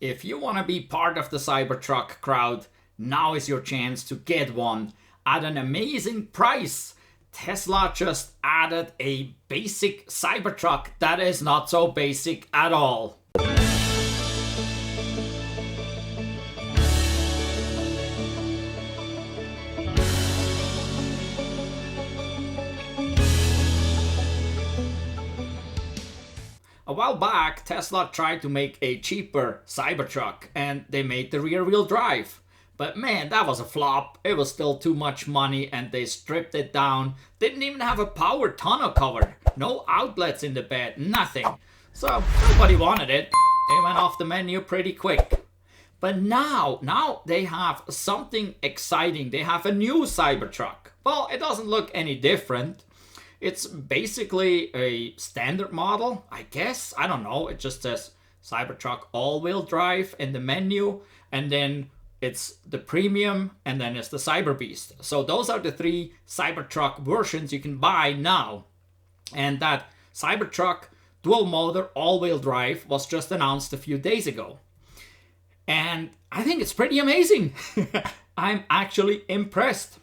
If you want to be part of the Cybertruck crowd, now is your chance to get one at an amazing price. Tesla just added a basic Cybertruck that is not so basic at all. A while back, Tesla tried to make a cheaper Cybertruck and they made the rear-wheel drive. But man, that was a flop. It was still too much money and they stripped it down. Didn't even have a power tonneau cover. No outlets in the bed, nothing. So nobody wanted it. It went off the menu pretty quick. But now they have something exciting. They have a new Cybertruck. Well, it doesn't look any different. It's basically a standard model, I guess. I don't know. It just says Cybertruck all-wheel drive in the menu. And then it's the premium, and then it's the Cyberbeast. So those are the three Cybertruck versions you can buy now. And that Cybertruck dual motor all-wheel drive was just announced a few days ago. And I think it's pretty amazing. I'm actually impressed.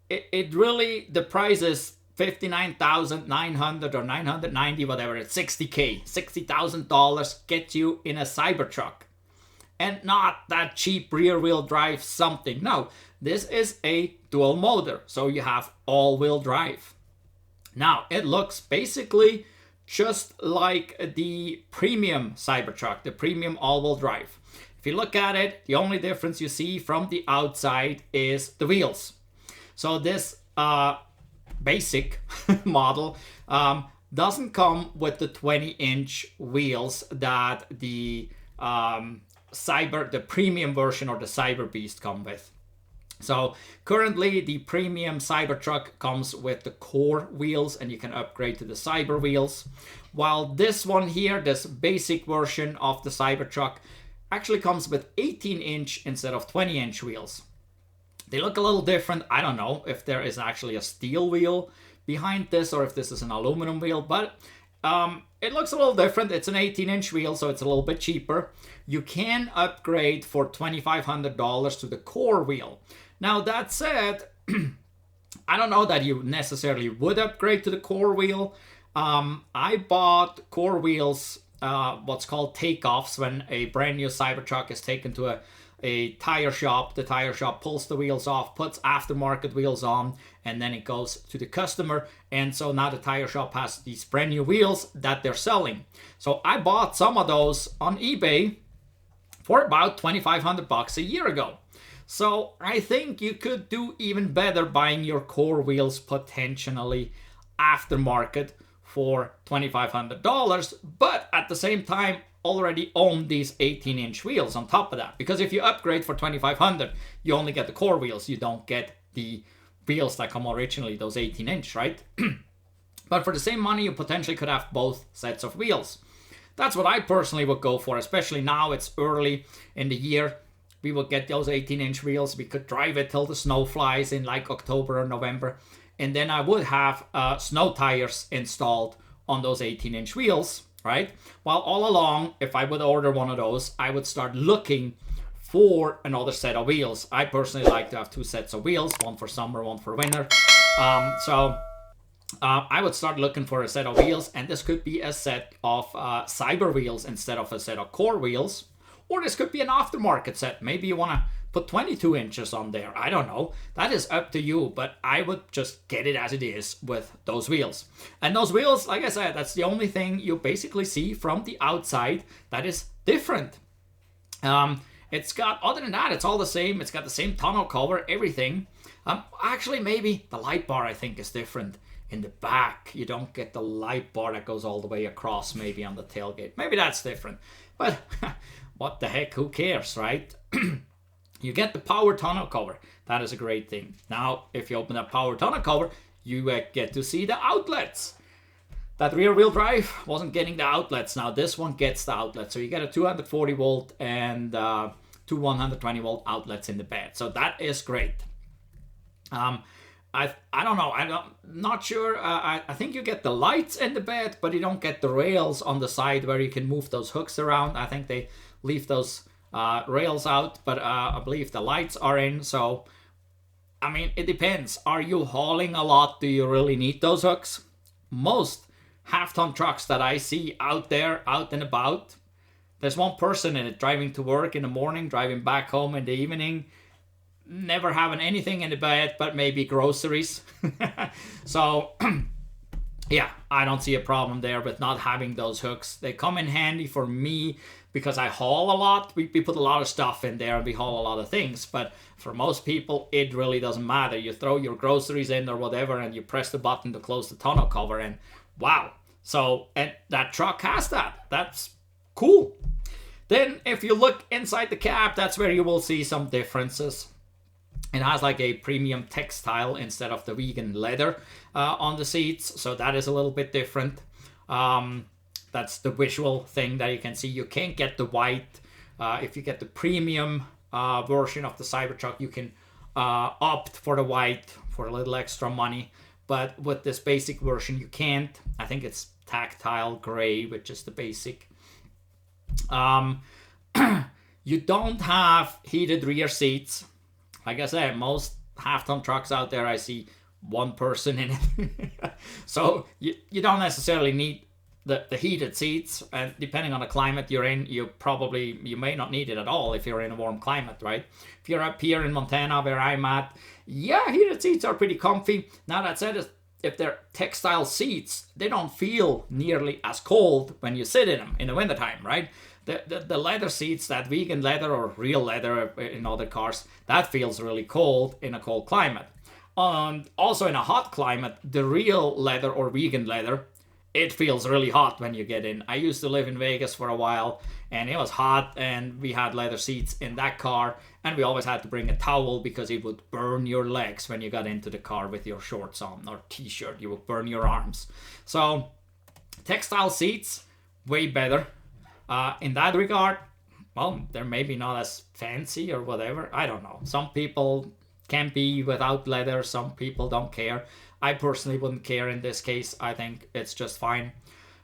It really, the price is $59,900 or $990, whatever. It's $60K. $60,000 gets you in a Cybertruck. And not that cheap rear-wheel drive something. No, this is a dual motor. So you have all-wheel drive. Now, it looks basically just like the premium Cybertruck, the premium all-wheel drive. If you look at it, the only difference you see from the outside is the wheels. So this basic model doesn't come with the 20-inch wheels that the the premium version or the Cyberbeast come with. So currently the premium Cybertruck comes with the core wheels and you can upgrade to the Cyber wheels. While this one here, this basic version of the Cybertruck, actually comes with 18-inch instead of 20-inch wheels. They look a little different. I don't know if there is actually a steel wheel behind this or if this is an aluminum wheel, but it looks a little different. It's an 18-inch wheel, so it's a little bit cheaper. You can upgrade for $2,500 to the core wheel. Now, that said, I don't know that you necessarily would upgrade to the core wheel. I bought core wheels, what's called takeoffs, when a brand new Cybertruck is taken to a tire shop. The tire shop pulls the wheels off, puts aftermarket wheels on, and then it goes to the customer. And so now the tire shop has these brand new wheels that they're selling. So I bought some of those on eBay for about $2,500 a year ago. So I think you could do even better buying your core wheels potentially aftermarket for $2,500, but at the same time already own these 18-inch wheels on top of that. Because if you upgrade for $2,500, you only get the core wheels. You don't get the wheels that come originally, those 18-inch, right? But for the same money, you potentially could have both sets of wheels. That's what I personally would go for, especially now it's early in the year. We would get those 18-inch wheels. We could drive it till the snow flies in like October or November. And then I would have snow tires installed on those 18-inch wheels, right? While all along, if I would order one of those, I would start looking for another set of wheels. I personally like to have two sets of wheels, one for summer, one for winter. I would start looking for a set of wheels, and this could be a set of Cyber wheels instead of a set of core wheels. Or this could be an aftermarket set. Maybe you want to put 22 inches on there. I don't know. That is up to you, but I would just get it as it is with those wheels. And those wheels, like I said, that's the only thing you basically see from the outside that is different. It's got, other than that, it's all the same. It's got the same tonneau cover, everything. Actually, maybe the light bar, I think, is different. In the back, you don't get the light bar that goes all the way across, maybe on the tailgate. Maybe that's different. But what the heck, who cares, right? You get the power tonneau cover. That is a great thing. Now, if you open that power tonneau cover, you get to see the outlets. That rear-wheel drive wasn't getting the outlets. Now, this one gets the outlets. So you get a 240 volt and two 120 volt outlets in the bed. So that is great. I don't know. Not sure. I think you get the lights in the bed, but you don't get the rails on the side where you can move those hooks around. I think they leave those rails out, but I believe the lights are in. So, I mean, it depends. Are you hauling a lot? Do you really need those hooks? Most half-ton trucks that I see out there, out and about, there's one person in it driving to work in the morning, driving back home in the evening, never having anything in the bed but maybe groceries. So, yeah, I don't see a problem there with not having those hooks. They come in handy for me because I haul a lot. We put a lot of stuff in there and we haul a lot of things. But for most people, it really doesn't matter. You throw your groceries in or whatever and you press the button to close the tonneau cover and wow. So, and that truck has that. That's cool. Then if you look inside the cab, that's where you will see some differences. It has like a premium textile instead of the vegan leather on the seats. So that is a little bit different. That's the visual thing that you can see. You can't get the white. If you get the premium version of the Cybertruck, you can opt for the white for a little extra money. But with this basic version, you can't. I think it's tactile gray, which is the basic. You don't have heated rear seats. Like I said, most half-ton trucks out there, I see one person in it. So you don't necessarily need the heated seats. And depending on the climate you're in, you may not need it at all if you're in a warm climate, right? If you're up here in Montana where I'm at, yeah, heated seats are pretty comfy. Now that said, if they're textile seats, they don't feel nearly as cold when you sit in them in the wintertime, right? The leather seats, that vegan leather or real leather in other cars, that feels really cold in a cold climate. Also in a hot climate, the real leather or vegan leather, it feels really hot when you get in. I used to live in Vegas for a while and it was hot and we had leather seats in that car and we always had to bring a towel because it would burn your legs when you got into the car with your shorts on or t-shirt. You would burn your arms. So textile seats, way better. In that regard, well, they're maybe not as fancy or whatever. I don't know. Some people can be without leather. Some people don't care. I personally wouldn't care in this case. I think it's just fine.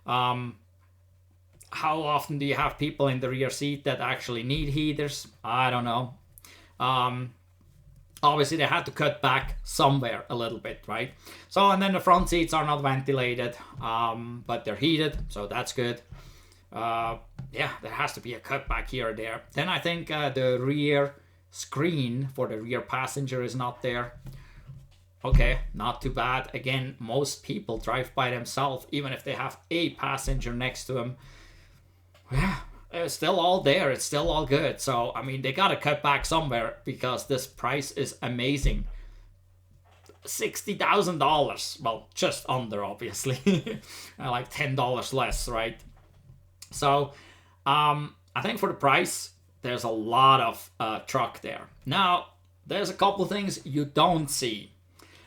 How often do you have people in the rear seat that actually need heaters? I don't know. Obviously, they had to cut back somewhere a little bit, right? So, and then the front seats are not ventilated, but they're heated, so that's good. Yeah, there has to be a cutback here or there. Then I think the rear screen for the rear passenger is not there. Okay, not too bad. Again, most people drive by themselves, even if they have a passenger next to them. Yeah, it's still all there. It's still all good. So, I mean, they got to cut back somewhere because this price is amazing. $60,000. Well, just under, obviously. Like $10 less, right? So, I think for the price, there's a lot of truck there. Now, there's a couple things you don't see.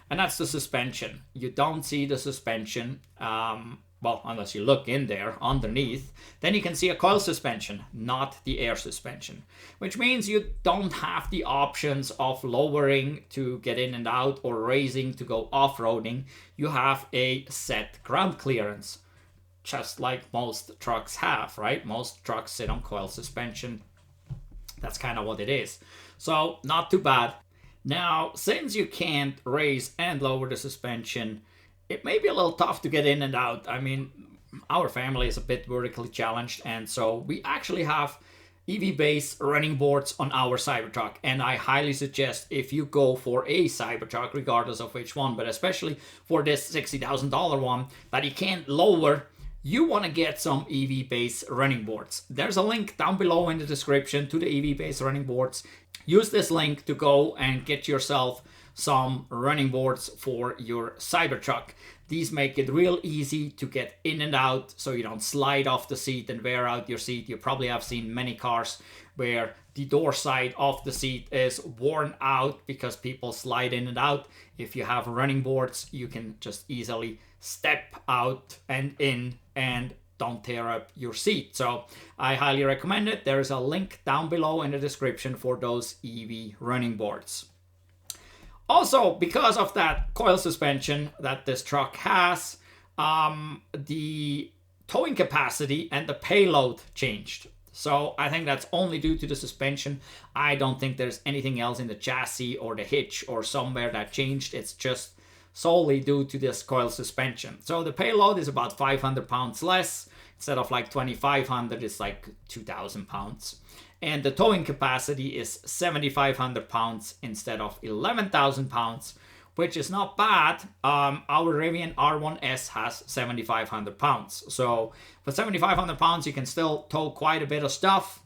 And that's the suspension. You don't see the suspension, well, unless you look in there underneath. Then you can see a coil suspension, not the air suspension. Which means you don't have the options of lowering to get in and out or raising to go off-roading. You have a set ground clearance, just like most trucks have, right? Most trucks sit on coil suspension. That's kind of what it is. So, not too bad. Now, since you can't raise and lower the suspension, it may be a little tough to get in and out. I mean, our family is a bit vertically challenged, and so we actually have EVBASE running boards on our Cybertruck. And I highly suggest if you go for a Cybertruck, regardless of which one, but especially for this $60,000 one that you can't lower, you want to get some EVBASE running boards. There's a link down below in the description to the EVBASE running boards. Use this link to go and get yourself some running boards for your Cybertruck. These make it real easy to get in and out so you don't slide off the seat and wear out your seat. You probably have seen many cars where the door side of the seat is worn out because people slide in and out. If you have running boards, you can just easily step out and in and don't tear up your seat. So I highly recommend it. There is a link down below in the description for those EV running boards. Also, because of that coil suspension that this truck has, the towing capacity and the payload changed. So I think that's only due to the suspension. I don't think there's anything else in the chassis or the hitch or somewhere that changed. It's just solely due to this coil suspension. So the payload is about 500 pounds less. Instead of like 2,500, it's like 2,000 pounds. And the towing capacity is 7,500 pounds instead of 11,000 pounds, which is not bad. Our Rivian R1S has 7,500 pounds. So for 7,500 pounds, you can still tow quite a bit of stuff.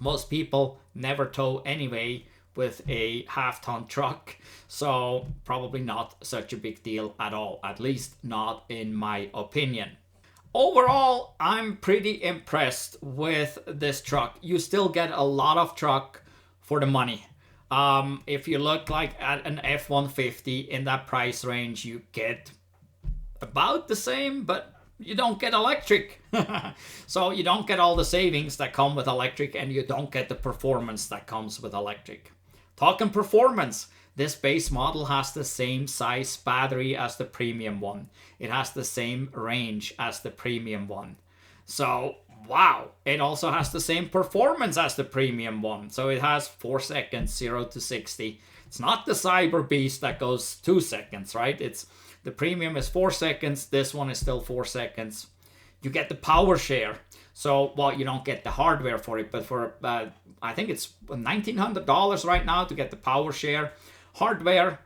Most people never tow anyway with a half-ton truck. So probably not such a big deal at all, at least not in my opinion. Overall, I'm pretty impressed with this truck. You still get a lot of truck for the money. If you look like at an F-150 in that price range, you get about the same, but you don't get electric. So you don't get all the savings that come with electric, and you don't get the performance that comes with electric. Talking performance, this base model has the same size battery as the premium one. It has the same range as the premium one. So, wow, it also has the same performance as the premium one. So it has 4 seconds, 0 to 60. It's not the Cyber Beast that goes 2 seconds, right? It's the premium is 4 seconds. This one is still 4 seconds. You get the power share. So, well, you don't get the hardware for it, but for, I think it's $1,900 right now to get the power share hardware,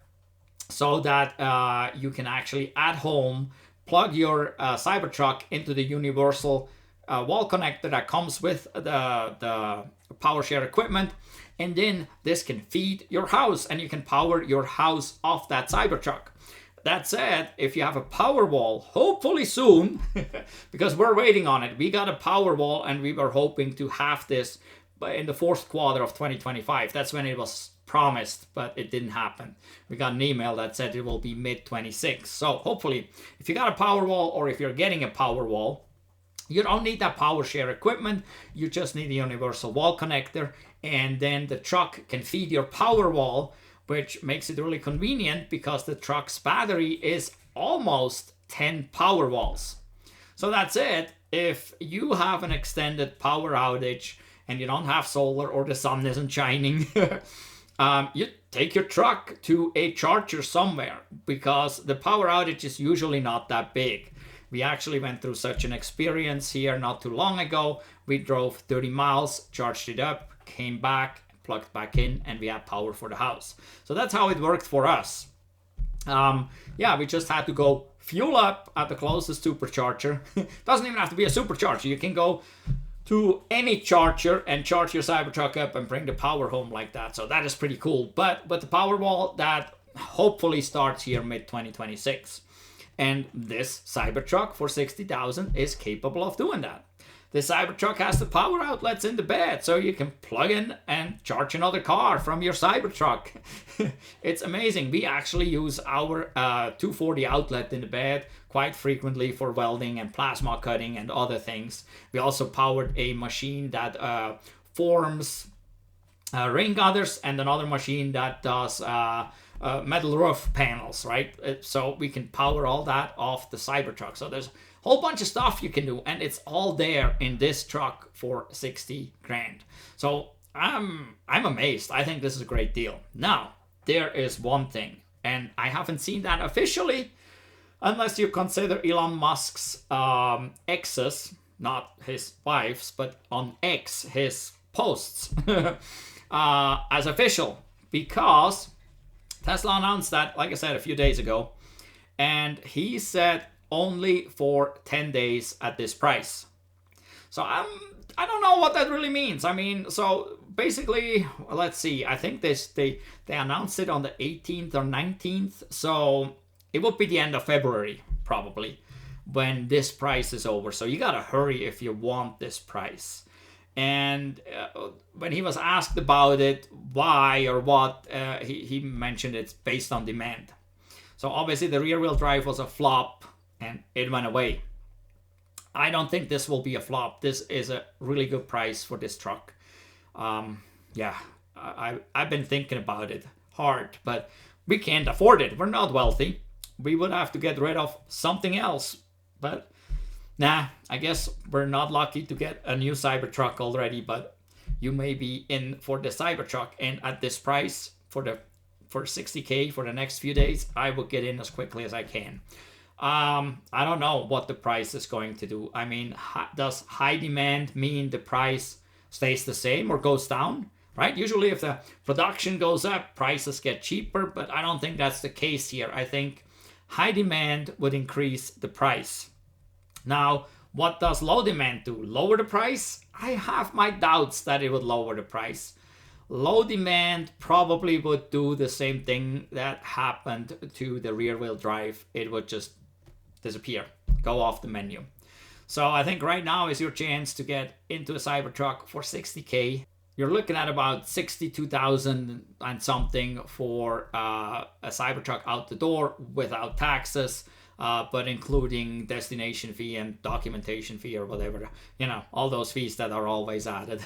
so that you can actually at home plug your Cybertruck into the universal wall connector that comes with the power share equipment, and then this can feed your house and you can power your house off that Cybertruck. That said, if you have a Powerwall, hopefully soon, because we're waiting on it, we got a Powerwall and we were hoping to have this in the fourth quarter of 2025. That's when it was promised, but it didn't happen. We got an email that said it will be mid-26. So hopefully, if you got a Powerwall or if you're getting a Powerwall, you don't need that power share equipment. You just need a universal wall connector, and then the truck can feed your Powerwall, which makes it really convenient because the truck's battery is almost 10 Powerwalls. So that's it. If you have an extended power outage and you don't have solar or the sun isn't shining, you take your truck to a charger somewhere, because the power outage is usually not that big. We actually went through such an experience here not too long ago. We drove 30 miles, charged it up, came back, plugged back in, and we had power for the house. So that's how it worked for us. Yeah, we just had to go fuel up at the closest supercharger. Doesn't even have to be a supercharger. You can go to any charger and charge your Cybertruck up and bring the power home like that. So that is pretty cool. But with the Powerwall, that hopefully starts here mid-2026. And this Cybertruck for $60,000 is capable of doing that. The Cybertruck has the power outlets in the bed, so you can plug in and charge another car from your Cybertruck. It's amazing. We actually use our 240 outlet in the bed quite frequently for welding and plasma cutting and other things. We also powered a machine that forms rain gutters, and another machine that does metal roof panels, right? So we can power all that off the Cybertruck. So there's whole bunch of stuff you can do, and it's all there in this truck for 60 grand. So I'm amazed. I think this is a great deal. Now, there is one thing, and I haven't seen that officially, unless you consider Elon Musk's X's, not his wife's, but on X, his posts, as official, because Tesla announced that, like I said, a few days ago, and he said only for 10 days at this price. So I don't know what that really means. I mean, so basically, let's see. I think they announced it on the 18th or 19th. So it would be the end of February, probably, when this price is over. So you gotta hurry if you want this price. And when he was asked about it, why or what, he mentioned it's based on demand. So obviously the rear-wheel drive was a flop, and it went away. I don't think this will be a flop. This is a really good price for this truck. Yeah, I've been thinking about it hard, but We can't afford it. We're not wealthy. We would have to get rid of something else. But nah, I guess we're not lucky to get a new Cybertruck already, but you may be in for the Cybertruck, and at this price for 60K for the next few days, I will get in as quickly as I can. I don't know what the price is going to do. I mean, does high demand mean the price stays the same or goes down? Right? Usually if the production goes up, prices get cheaper, but I don't think that's the case here. I think high demand would increase the price. Now, what does low demand do? Lower the price? I have my doubts that it would lower the price. Low demand probably would do the same thing that happened to the rear wheel drive. It would just disappear, go off the menu. So I think right now is your chance to get into a Cybertruck for 60K. You're looking at about 62,000 and something for a Cybertruck out the door without taxes, but including destination fee and documentation fee or whatever, all those fees that are always added.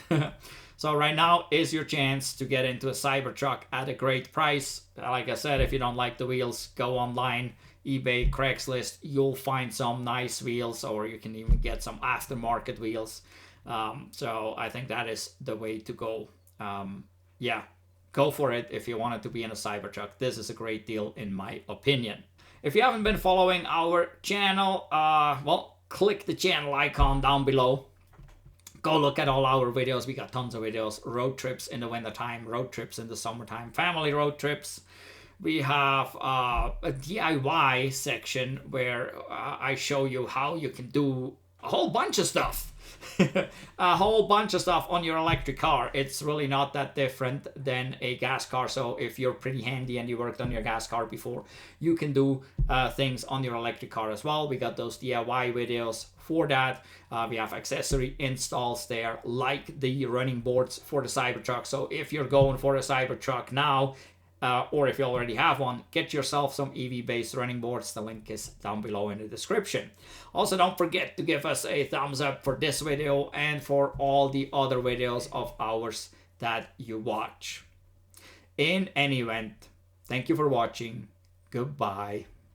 So right now is your chance to get into a Cybertruck at a great price. Like I said, if you don't like the wheels, go online, eBay, Craigslist, you'll find some nice wheels, or you can even get some aftermarket wheels. So I think that is the way to go. Yeah, go for it if you wanted to be in a Cybertruck. This is a great deal in my opinion. If you haven't been following our channel, well, click the channel icon down below. Go look at all our videos. We got tons of videos. Road trips in the wintertime, road trips in the summertime, family road trips. We have a DIY section where I show you how you can do a whole bunch of stuff. A whole bunch of stuff on your electric car. It's really not that different than a gas car. So if you're pretty handy and you worked on your gas car before, you can do things on your electric car as well. We got those DIY videos for that. We have accessory installs there, like the running boards for the Cybertruck. So if you're going for a Cybertruck now, or if you already have one, get yourself some EVBASE running boards. The link is down below in the description. Also, don't forget to give us a thumbs up for this video and for all the other videos of ours that you watch. In any event, thank you for watching. Goodbye.